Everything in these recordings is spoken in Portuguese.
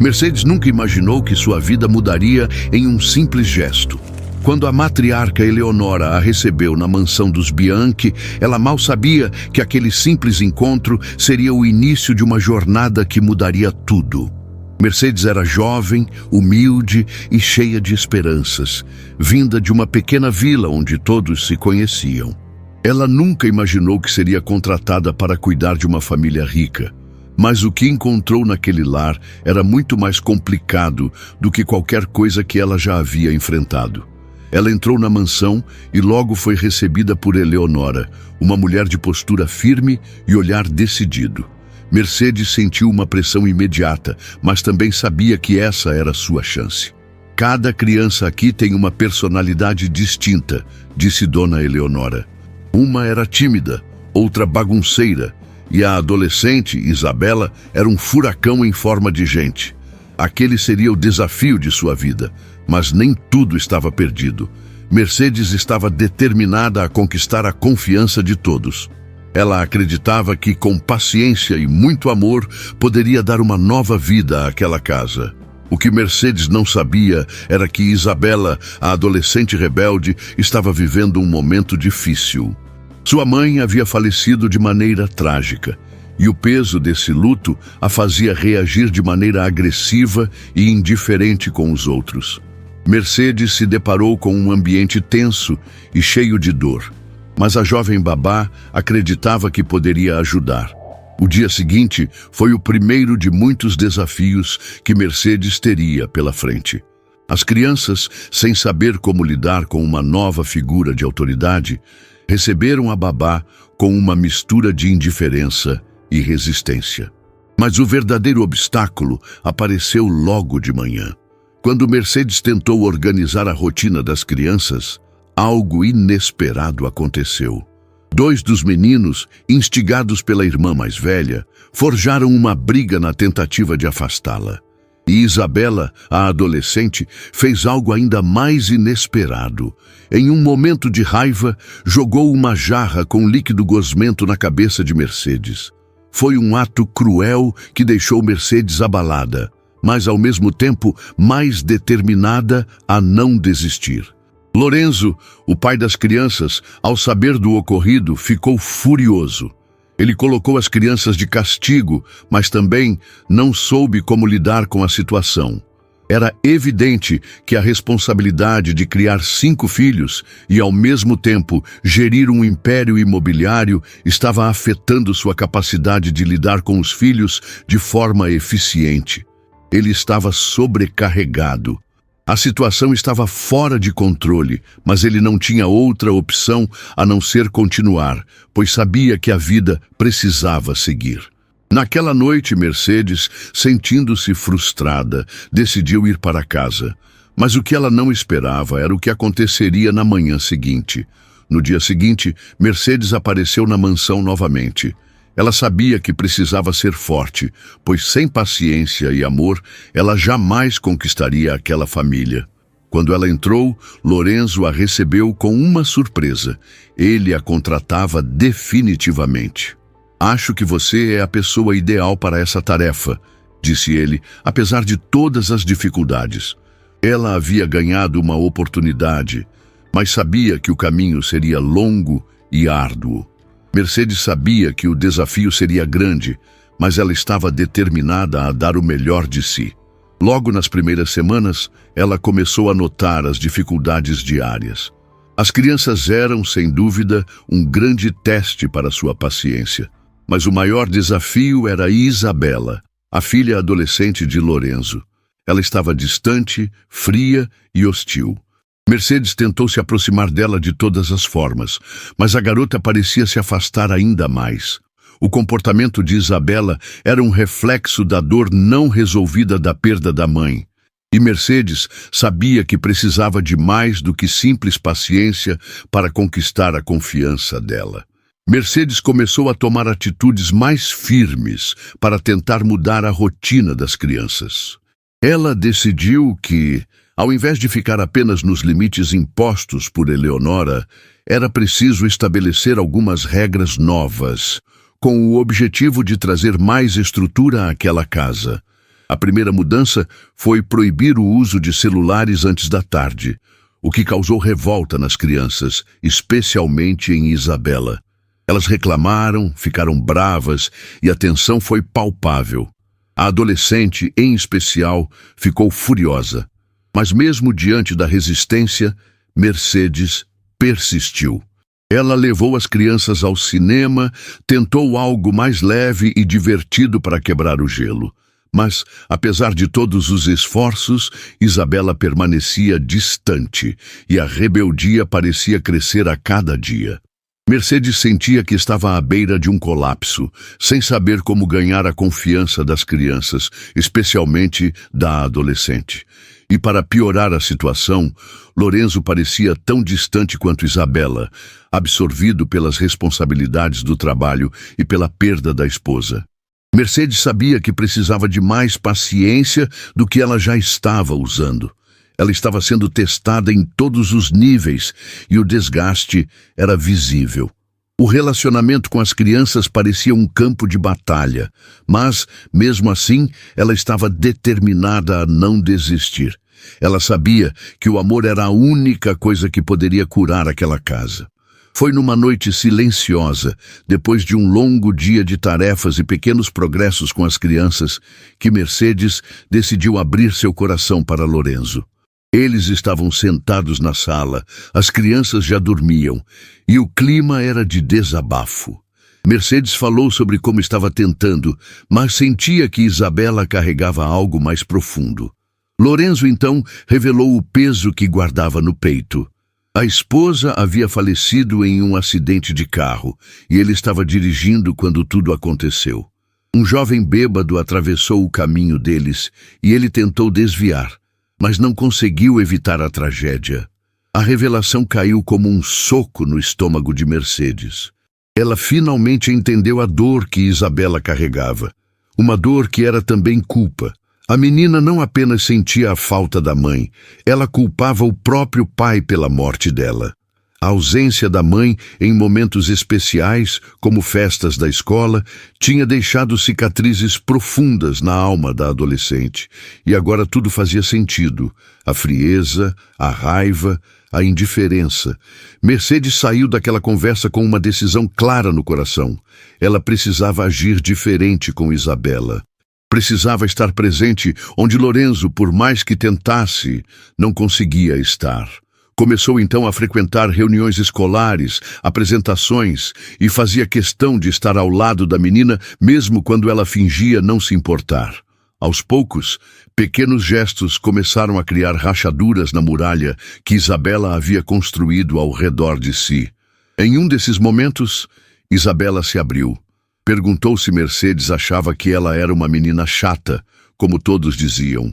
Mercedes nunca imaginou que sua vida mudaria em um simples gesto. Quando a matriarca Eleonora a recebeu na mansão dos Bianchi, ela mal sabia que aquele simples encontro seria o início de uma jornada que mudaria tudo. Mercedes era jovem, humilde e cheia de esperanças, vinda de uma pequena vila onde todos se conheciam. Ela nunca imaginou que seria contratada para cuidar de uma família rica. Mas o que encontrou naquele lar era muito mais complicado do que qualquer coisa que ela já havia enfrentado. Ela entrou na mansão e logo foi recebida por Eleonora, uma mulher de postura firme e olhar decidido. Mercedes sentiu uma pressão imediata, mas também sabia que essa era sua chance. Cada criança aqui tem uma personalidade distinta, disse Dona Eleonora. Uma era tímida, outra bagunceira, e a adolescente, Isabela, era um furacão em forma de gente. Aquele seria o desafio de sua vida, mas nem tudo estava perdido. Mercedes estava determinada a conquistar a confiança de todos. Ela acreditava que, com paciência e muito amor, poderia dar uma nova vida àquela casa. O que Mercedes não sabia era que Isabela, a adolescente rebelde, estava vivendo um momento difícil. Sua mãe havia falecido de maneira trágica, e o peso desse luto a fazia reagir de maneira agressiva e indiferente com os outros. Mercedes se deparou com um ambiente tenso e cheio de dor, mas a jovem babá acreditava que poderia ajudar. O dia seguinte foi o primeiro de muitos desafios que Mercedes teria pela frente. As crianças, sem saber como lidar com uma nova figura de autoridade, receberam a babá com uma mistura de indiferença e resistência. Mas o verdadeiro obstáculo apareceu logo de manhã. Quando Mercedes tentou organizar a rotina das crianças, algo inesperado aconteceu. 2 dos meninos, instigados pela irmã mais velha, forjaram uma briga na tentativa de afastá-la. E Isabela, a adolescente, fez algo ainda mais inesperado. Em um momento de raiva, jogou uma jarra com líquido gosmento na cabeça de Mercedes. Foi um ato cruel que deixou Mercedes abalada, mas ao mesmo tempo mais determinada a não desistir. Lorenzo, o pai das crianças, ao saber do ocorrido, ficou furioso. Ele colocou as crianças de castigo, mas também não soube como lidar com a situação. Era evidente que a responsabilidade de criar 5 filhos e, ao mesmo tempo, gerir um império imobiliário estava afetando sua capacidade de lidar com os filhos de forma eficiente. Ele estava sobrecarregado. A situação estava fora de controle, mas ele não tinha outra opção a não ser continuar, pois sabia que a vida precisava seguir. Naquela noite, Mercedes, sentindo-se frustrada, decidiu ir para casa. Mas o que ela não esperava era o que aconteceria na manhã seguinte. No dia seguinte, Mercedes apareceu na mansão novamente. Ela sabia que precisava ser forte, pois sem paciência e amor, ela jamais conquistaria aquela família. Quando ela entrou, Lorenzo a recebeu com uma surpresa. Ele a contratava definitivamente. "Acho que você é a pessoa ideal para essa tarefa", disse ele, apesar de todas as dificuldades. Ela havia ganhado uma oportunidade, mas sabia que o caminho seria longo e árduo. Mercedes sabia que o desafio seria grande, mas ela estava determinada a dar o melhor de si. Logo nas primeiras semanas, ela começou a notar as dificuldades diárias. As crianças eram, sem dúvida, um grande teste para sua paciência. Mas o maior desafio era Isabela, a filha adolescente de Lorenzo. Ela estava distante, fria e hostil. Mercedes tentou se aproximar dela de todas as formas, mas a garota parecia se afastar ainda mais. O comportamento de Isabela era um reflexo da dor não resolvida da perda da mãe. E Mercedes sabia que precisava de mais do que simples paciência para conquistar a confiança dela. Mercedes começou a tomar atitudes mais firmes para tentar mudar a rotina das crianças. Ela decidiu que, ao invés de ficar apenas nos limites impostos por Eleonora, era preciso estabelecer algumas regras novas, com o objetivo de trazer mais estrutura àquela casa. A primeira mudança foi proibir o uso de celulares antes da tarde, o que causou revolta nas crianças, especialmente em Isabela. Elas reclamaram, ficaram bravas e a tensão foi palpável. A adolescente, em especial, ficou furiosa. Mas mesmo diante da resistência, Mercedes persistiu. Ela levou as crianças ao cinema, tentou algo mais leve e divertido para quebrar o gelo. Mas, apesar de todos os esforços, Isabela permanecia distante e a rebeldia parecia crescer a cada dia. Mercedes sentia que estava à beira de um colapso, sem saber como ganhar a confiança das crianças, especialmente da adolescente. E para piorar a situação, Lorenzo parecia tão distante quanto Isabela, absorvido pelas responsabilidades do trabalho e pela perda da esposa. Mercedes sabia que precisava de mais paciência do que ela já estava usando. Ela estava sendo testada em todos os níveis e o desgaste era visível. O relacionamento com as crianças parecia um campo de batalha, mas, mesmo assim, ela estava determinada a não desistir. Ela sabia que o amor era a única coisa que poderia curar aquela casa. Foi numa noite silenciosa, depois de um longo dia de tarefas e pequenos progressos com as crianças, que Mercedes decidiu abrir seu coração para Lorenzo. Eles estavam sentados na sala, as crianças já dormiam, e o clima era de desabafo. Mercedes falou sobre como estava tentando, mas sentia que Isabela carregava algo mais profundo. Lorenzo, então, revelou o peso que guardava no peito. A esposa havia falecido em um acidente de carro, e ele estava dirigindo quando tudo aconteceu. Um jovem bêbado atravessou o caminho deles, e ele tentou desviar, mas não conseguiu evitar a tragédia. A revelação caiu como um soco no estômago de Mercedes. Ela finalmente entendeu a dor que Isabela carregava. Uma dor que era também culpa. A menina não apenas sentia a falta da mãe, ela culpava o próprio pai pela morte dela. A ausência da mãe em momentos especiais, como festas da escola, tinha deixado cicatrizes profundas na alma da adolescente. E agora tudo fazia sentido. A frieza, a raiva, a indiferença. Mercedes saiu daquela conversa com uma decisão clara no coração. Ela precisava agir diferente com Isabela. Precisava estar presente onde Lorenzo, por mais que tentasse, não conseguia estar. Começou então a frequentar reuniões escolares, apresentações, e fazia questão de estar ao lado da menina, mesmo quando ela fingia não se importar. Aos poucos, pequenos gestos começaram a criar rachaduras na muralha que Isabela havia construído ao redor de si. Em um desses momentos, Isabela se abriu. Perguntou se Mercedes achava que ela era uma menina chata, como todos diziam.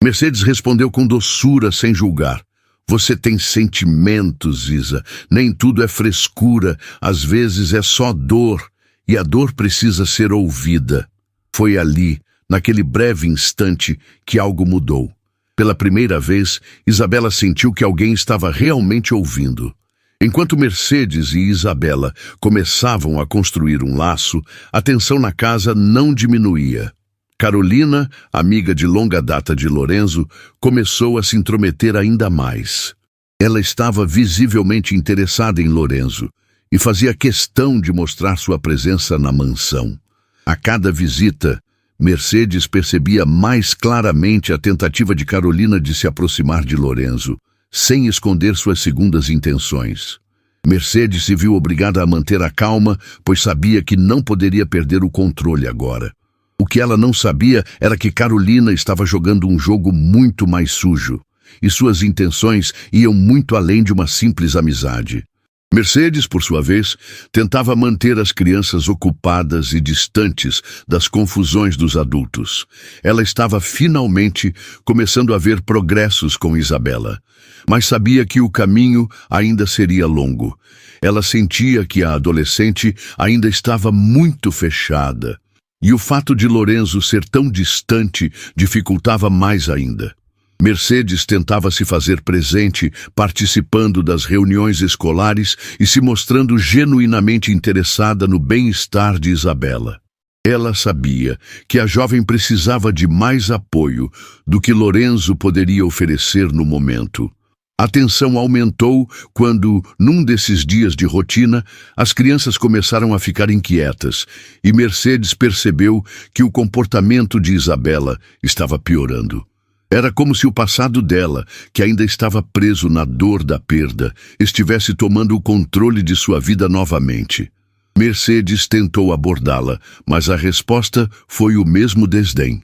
Mercedes respondeu com doçura, sem julgar. Você tem sentimentos, Isa. Nem tudo é frescura. Às vezes é só dor. E a dor precisa ser ouvida. Foi ali, naquele breve instante, que algo mudou. Pela primeira vez, Isabela sentiu que alguém estava realmente ouvindo. Enquanto Mercedes e Isabela começavam a construir um laço, a tensão na casa não diminuía. Carolina, amiga de longa data de Lorenzo, começou a se intrometer ainda mais. Ela estava visivelmente interessada em Lorenzo e fazia questão de mostrar sua presença na mansão. A cada visita, Mercedes percebia mais claramente a tentativa de Carolina de se aproximar de Lorenzo, sem esconder suas segundas intenções. Mercedes se viu obrigada a manter a calma, pois sabia que não poderia perder o controle agora. O que ela não sabia era que Carolina estava jogando um jogo muito mais sujo, e suas intenções iam muito além de uma simples amizade. Mercedes, por sua vez, tentava manter as crianças ocupadas e distantes das confusões dos adultos. Ela estava finalmente começando a ver progressos com Isabela, mas sabia que o caminho ainda seria longo. Ela sentia que a adolescente ainda estava muito fechada, e o fato de Lorenzo ser tão distante dificultava mais ainda. Mercedes tentava se fazer presente, participando das reuniões escolares e se mostrando genuinamente interessada no bem-estar de Isabela. Ela sabia que a jovem precisava de mais apoio do que Lorenzo poderia oferecer no momento. A tensão aumentou quando, num desses dias de rotina, as crianças começaram a ficar inquietas e Mercedes percebeu que o comportamento de Isabela estava piorando. Era como se o passado dela, que ainda estava preso na dor da perda, estivesse tomando o controle de sua vida novamente. Mercedes tentou abordá-la, mas a resposta foi o mesmo desdém.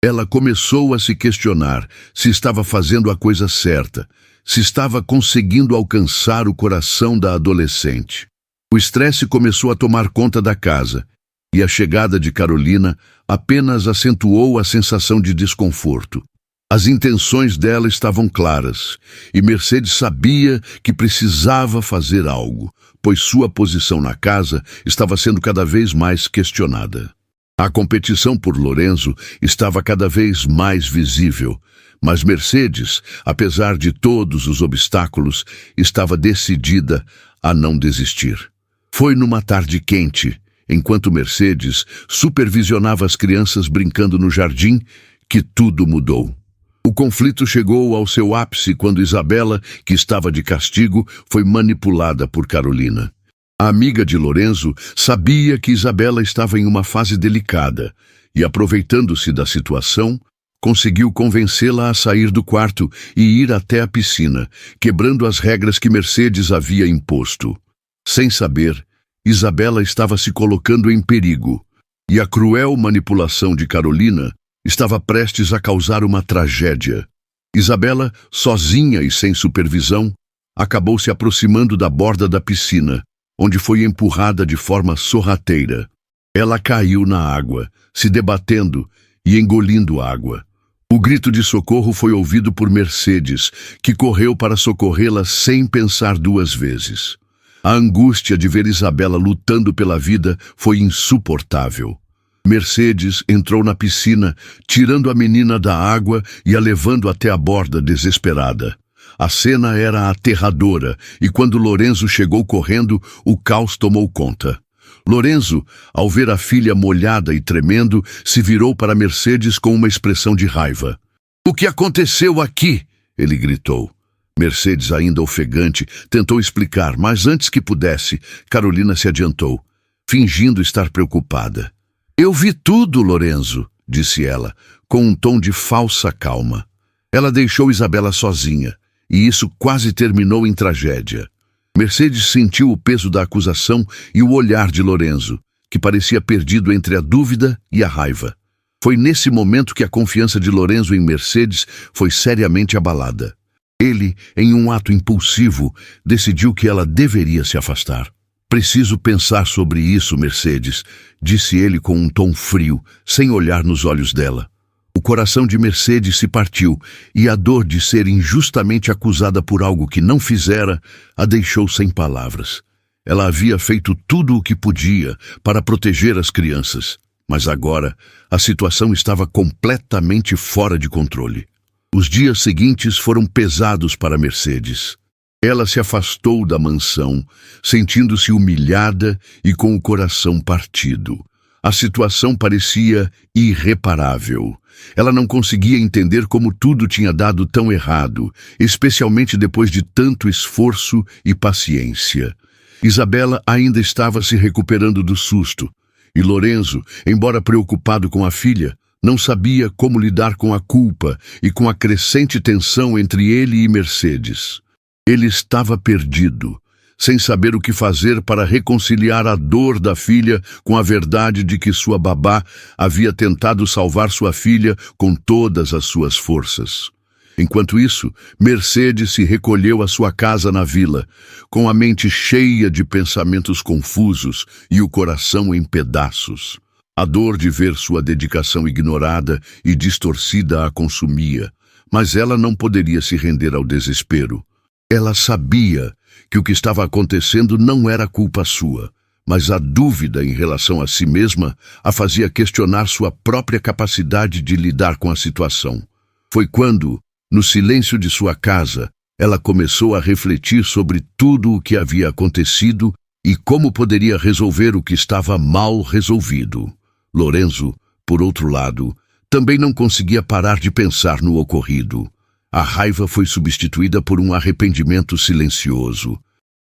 Ela começou a se questionar se estava fazendo a coisa certa, se estava conseguindo alcançar o coração da adolescente. O estresse começou a tomar conta da casa, e a chegada de Carolina apenas acentuou a sensação de desconforto. As intenções dela estavam claras, e Mercedes sabia que precisava fazer algo, pois sua posição na casa estava sendo cada vez mais questionada. A competição por Lorenzo estava cada vez mais visível, mas Mercedes, apesar de todos os obstáculos, estava decidida a não desistir. Foi numa tarde quente, enquanto Mercedes supervisionava as crianças brincando no jardim, que tudo mudou. O conflito chegou ao seu ápice quando Isabela, que estava de castigo, foi manipulada por Carolina. A amiga de Lorenzo sabia que Isabela estava em uma fase delicada e, aproveitando-se da situação, conseguiu convencê-la a sair do quarto e ir até a piscina, quebrando as regras que Mercedes havia imposto. Sem saber, Isabela estava se colocando em perigo, e a cruel manipulação de Carolina estava prestes a causar uma tragédia. Isabela, sozinha e sem supervisão, acabou se aproximando da borda da piscina, onde foi empurrada de forma sorrateira. Ela caiu na água, se debatendo e engolindo água. O grito de socorro foi ouvido por Mercedes, que correu para socorrê-la sem pensar duas vezes. A angústia de ver Isabela lutando pela vida foi insuportável. Mercedes entrou na piscina, tirando a menina da água e a levando até a borda desesperada. A cena era aterradora e quando Lorenzo chegou correndo, o caos tomou conta. Lorenzo, ao ver a filha molhada e tremendo, se virou para Mercedes com uma expressão de raiva. "O que aconteceu aqui?" ele gritou. Mercedes, ainda ofegante, tentou explicar, mas antes que pudesse, Carolina se adiantou, fingindo estar preocupada. "Eu vi tudo, Lorenzo", disse ela, com um tom de falsa calma. Ela deixou Isabela sozinha, e isso quase terminou em tragédia. Mercedes sentiu o peso da acusação e o olhar de Lorenzo, que parecia perdido entre a dúvida e a raiva. Foi nesse momento que a confiança de Lorenzo em Mercedes foi seriamente abalada. Ele, em um ato impulsivo, decidiu que ela deveria se afastar. "Preciso pensar sobre isso, Mercedes", disse ele com um tom frio, sem olhar nos olhos dela. O coração de Mercedes se partiu e a dor de ser injustamente acusada por algo que não fizera a deixou sem palavras. Ela havia feito tudo o que podia para proteger as crianças, mas agora a situação estava completamente fora de controle. Os dias seguintes foram pesados para Mercedes. Ela se afastou da mansão, sentindo-se humilhada e com o coração partido. A situação parecia irreparável. Ela não conseguia entender como tudo tinha dado tão errado, especialmente depois de tanto esforço e paciência. Isabela ainda estava se recuperando do susto, e Lorenzo, embora preocupado com a filha, não sabia como lidar com a culpa e com a crescente tensão entre ele e Mercedes. Ele estava perdido, sem saber o que fazer para reconciliar a dor da filha com a verdade de que sua babá havia tentado salvar sua filha com todas as suas forças. Enquanto isso, Mercedes se recolheu à sua casa na vila, com a mente cheia de pensamentos confusos e o coração em pedaços. A dor de ver sua dedicação ignorada e distorcida a consumia, mas ela não poderia se render ao desespero. Ela sabia que o que estava acontecendo não era culpa sua, mas a dúvida em relação a si mesma a fazia questionar sua própria capacidade de lidar com a situação. Foi quando, no silêncio de sua casa, ela começou a refletir sobre tudo o que havia acontecido e como poderia resolver o que estava mal resolvido. Lorenzo, por outro lado, também não conseguia parar de pensar no ocorrido. A raiva foi substituída por um arrependimento silencioso.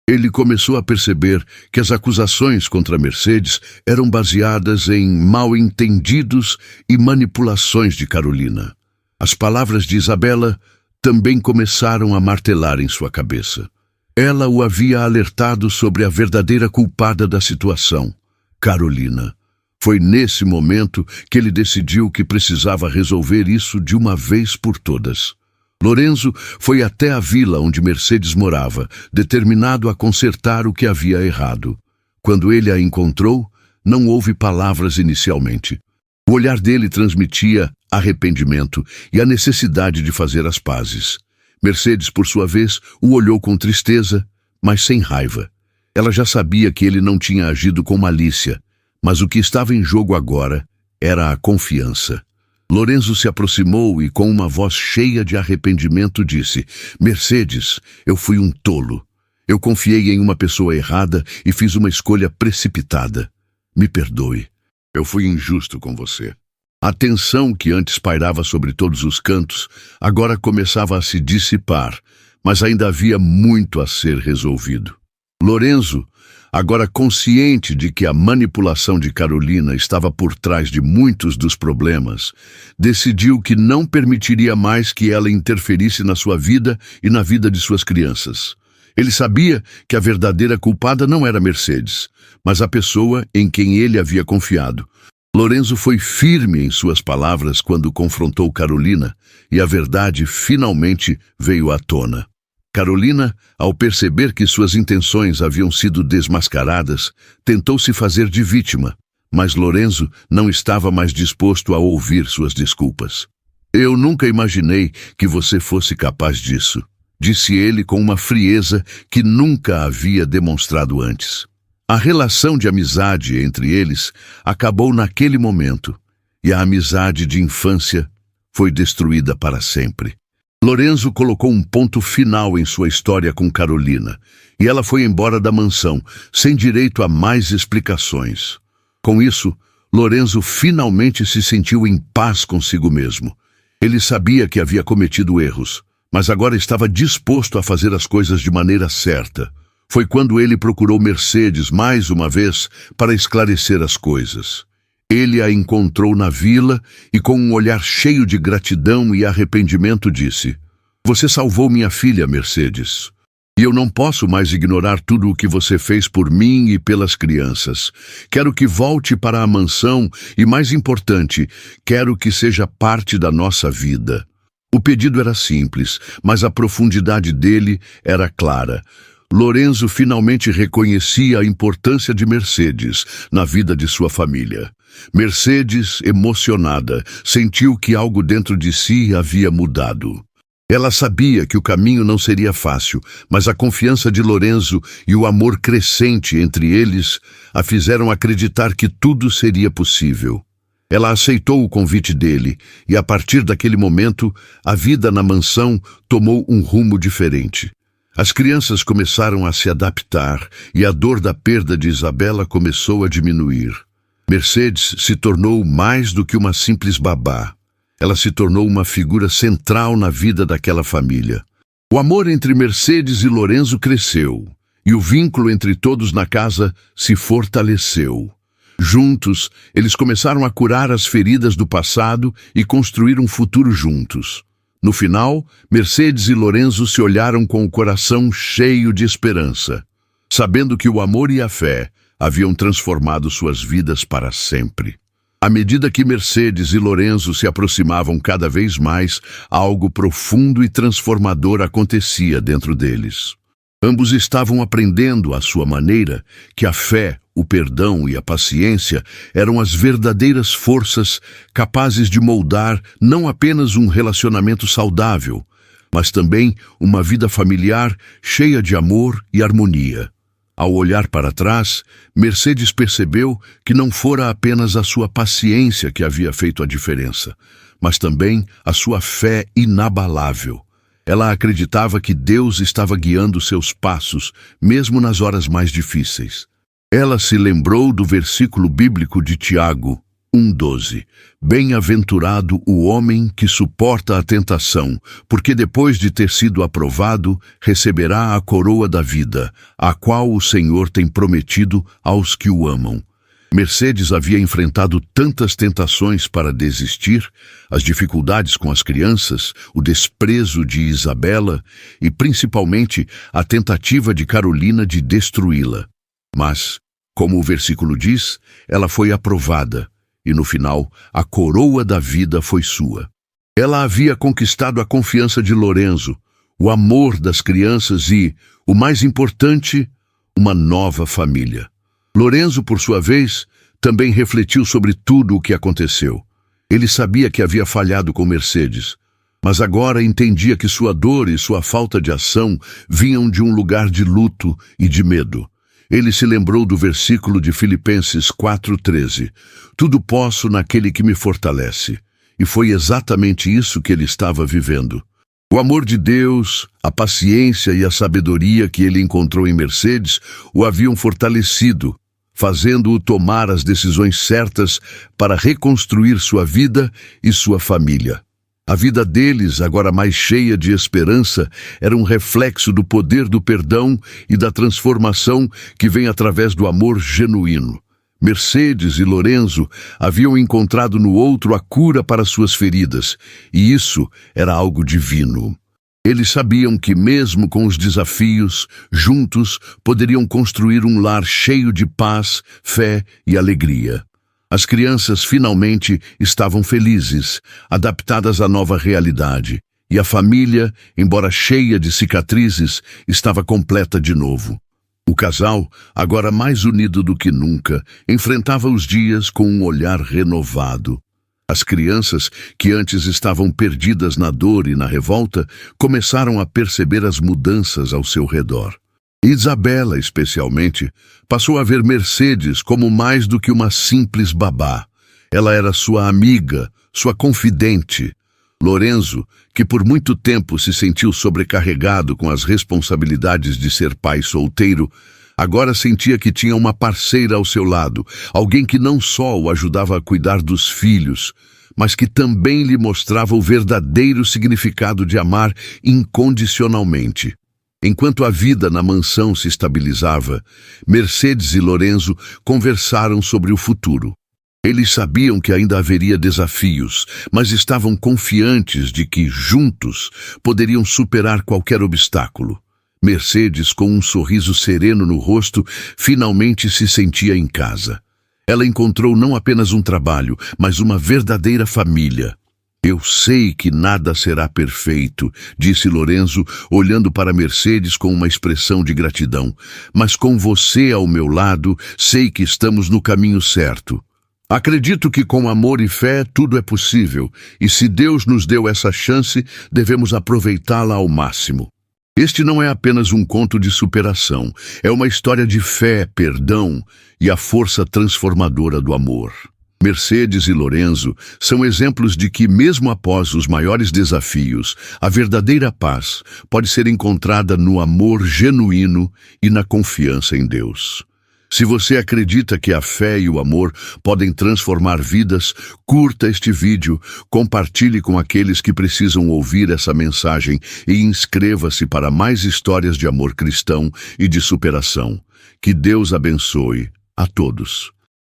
Ele começou a perceber que as acusações contra Mercedes eram baseadas em mal-entendidos e manipulações de Carolina. As palavras de Isabela também começaram a martelar em sua cabeça. Ela o havia alertado sobre a verdadeira culpada da situação, Carolina. Foi nesse momento que ele decidiu que precisava resolver isso de uma vez por todas. Lorenzo foi até a vila onde Mercedes morava, determinado a consertar o que havia errado. Quando ele a encontrou, não houve palavras inicialmente. O olhar dele transmitia arrependimento e a necessidade de fazer as pazes. Mercedes, por sua vez, o olhou com tristeza, mas sem raiva. Ela já sabia que ele não tinha agido com malícia, mas o que estava em jogo agora era a confiança. Lorenzo se aproximou e, com uma voz cheia de arrependimento, disse: Mercedes, eu fui um tolo. Eu confiei em uma pessoa errada e fiz uma escolha precipitada. Me perdoe. Eu fui injusto com você. A tensão que antes pairava sobre todos os cantos agora começava a se dissipar, mas ainda havia muito a ser resolvido. Lorenzo, agora consciente de que a manipulação de Carolina estava por trás de muitos dos problemas, decidiu que não permitiria mais que ela interferisse na sua vida e na vida de suas crianças. Ele sabia que a verdadeira culpada não era Mercedes, mas a pessoa em quem ele havia confiado. Lorenzo foi firme em suas palavras quando confrontou Carolina, e a verdade finalmente veio à tona. Carolina, ao perceber que suas intenções haviam sido desmascaradas, tentou se fazer de vítima, mas Lorenzo não estava mais disposto a ouvir suas desculpas. Eu nunca imaginei que você fosse capaz disso, disse ele com uma frieza que nunca havia demonstrado antes. A relação de amizade entre eles acabou naquele momento, e a amizade de infância foi destruída para sempre. Lorenzo colocou um ponto final em sua história com Carolina, e ela foi embora da mansão, sem direito a mais explicações. Com isso, Lorenzo finalmente se sentiu em paz consigo mesmo. Ele sabia que havia cometido erros, mas agora estava disposto a fazer as coisas de maneira certa. Foi quando ele procurou Mercedes mais uma vez para esclarecer as coisas. Ele a encontrou na vila e, com um olhar cheio de gratidão e arrependimento, disse: Você salvou minha filha, Mercedes. E eu não posso mais ignorar tudo o que você fez por mim e pelas crianças. Quero que volte para a mansão e, mais importante, quero que seja parte da nossa vida. O pedido era simples, mas a profundidade dele era clara. Lorenzo finalmente reconhecia a importância de Mercedes na vida de sua família. Mercedes, emocionada, sentiu que algo dentro de si havia mudado. Ela sabia que o caminho não seria fácil, mas a confiança de Lorenzo e o amor crescente entre eles a fizeram acreditar que tudo seria possível. Ela aceitou o convite dele e, a partir daquele momento, a vida na mansão tomou um rumo diferente. As crianças começaram a se adaptar e a dor da perda de Isabela começou a diminuir. Mercedes se tornou mais do que uma simples babá. Ela se tornou uma figura central na vida daquela família. O amor entre Mercedes e Lorenzo cresceu, e o vínculo entre todos na casa se fortaleceu. Juntos, eles começaram a curar as feridas do passado e construir um futuro juntos. No final, Mercedes e Lorenzo se olharam com o coração cheio de esperança, sabendo que o amor e a fé haviam transformado suas vidas para sempre. À medida que Mercedes e Lorenzo se aproximavam cada vez mais, algo profundo e transformador acontecia dentro deles. Ambos estavam aprendendo à sua maneira que a fé, o perdão e a paciência eram as verdadeiras forças capazes de moldar não apenas um relacionamento saudável, mas também uma vida familiar cheia de amor e harmonia. Ao olhar para trás, Mercedes percebeu que não fora apenas a sua paciência que havia feito a diferença, mas também a sua fé inabalável. Ela acreditava que Deus estava guiando seus passos, mesmo nas horas mais difíceis. Ela se lembrou do versículo bíblico de Tiago: 1:12. Bem-aventurado o homem que suporta a tentação, porque depois de ter sido aprovado, receberá a coroa da vida, a qual o Senhor tem prometido aos que o amam. Mercedes havia enfrentado tantas tentações para desistir, as dificuldades com as crianças, o desprezo de Isabela e, principalmente, a tentativa de Carolina de destruí-la. Mas, como o versículo diz, ela foi aprovada e, no final, a coroa da vida foi sua. Ela havia conquistado a confiança de Lorenzo, o amor das crianças e, o mais importante, uma nova família. Lorenzo, por sua vez, também refletiu sobre tudo o que aconteceu. Ele sabia que havia falhado com Mercedes, mas agora entendia que sua dor e sua falta de ação vinham de um lugar de luto e de medo. Ele se lembrou do versículo de Filipenses 4:13. Tudo posso naquele que me fortalece. E foi exatamente isso que ele estava vivendo. O amor de Deus, a paciência e a sabedoria que ele encontrou em Mercedes o haviam fortalecido, fazendo-o tomar as decisões certas para reconstruir sua vida e sua família. A vida deles, agora mais cheia de esperança, era um reflexo do poder do perdão e da transformação que vem através do amor genuíno. Mercedes e Lorenzo haviam encontrado no outro a cura para suas feridas, e isso era algo divino. Eles sabiam que, mesmo com os desafios, juntos poderiam construir um lar cheio de paz, fé e alegria. As crianças finalmente estavam felizes, adaptadas à nova realidade, e a família, embora cheia de cicatrizes, estava completa de novo. O casal, agora mais unido do que nunca, enfrentava os dias com um olhar renovado. As crianças, que antes estavam perdidas na dor e na revolta, começaram a perceber as mudanças ao seu redor. Isabela, especialmente, passou a ver Mercedes como mais do que uma simples babá. Ela era sua amiga, sua confidente. Lorenzo, que por muito tempo se sentiu sobrecarregado com as responsabilidades de ser pai solteiro, agora sentia que tinha uma parceira ao seu lado, alguém que não só o ajudava a cuidar dos filhos, mas que também lhe mostrava o verdadeiro significado de amar incondicionalmente. Enquanto a vida na mansão se estabilizava, Mercedes e Lorenzo conversaram sobre o futuro. Eles sabiam que ainda haveria desafios, mas estavam confiantes de que, juntos, poderiam superar qualquer obstáculo. Mercedes, com um sorriso sereno no rosto, finalmente se sentia em casa. Ela encontrou não apenas um trabalho, mas uma verdadeira família. Eu sei que nada será perfeito, disse Lorenzo, olhando para Mercedes com uma expressão de gratidão. Mas com você ao meu lado, sei que estamos no caminho certo. Acredito que com amor e fé tudo é possível, e se Deus nos deu essa chance, devemos aproveitá-la ao máximo. Este não é apenas um conto de superação, é uma história de fé, perdão e a força transformadora do amor. Mercedes e Lorenzo são exemplos de que, mesmo após os maiores desafios, a verdadeira paz pode ser encontrada no amor genuíno e na confiança em Deus. Se você acredita que a fé e o amor podem transformar vidas, curta este vídeo, compartilhe com aqueles que precisam ouvir essa mensagem e inscreva-se para mais histórias de amor cristão e de superação. Que Deus abençoe a todos.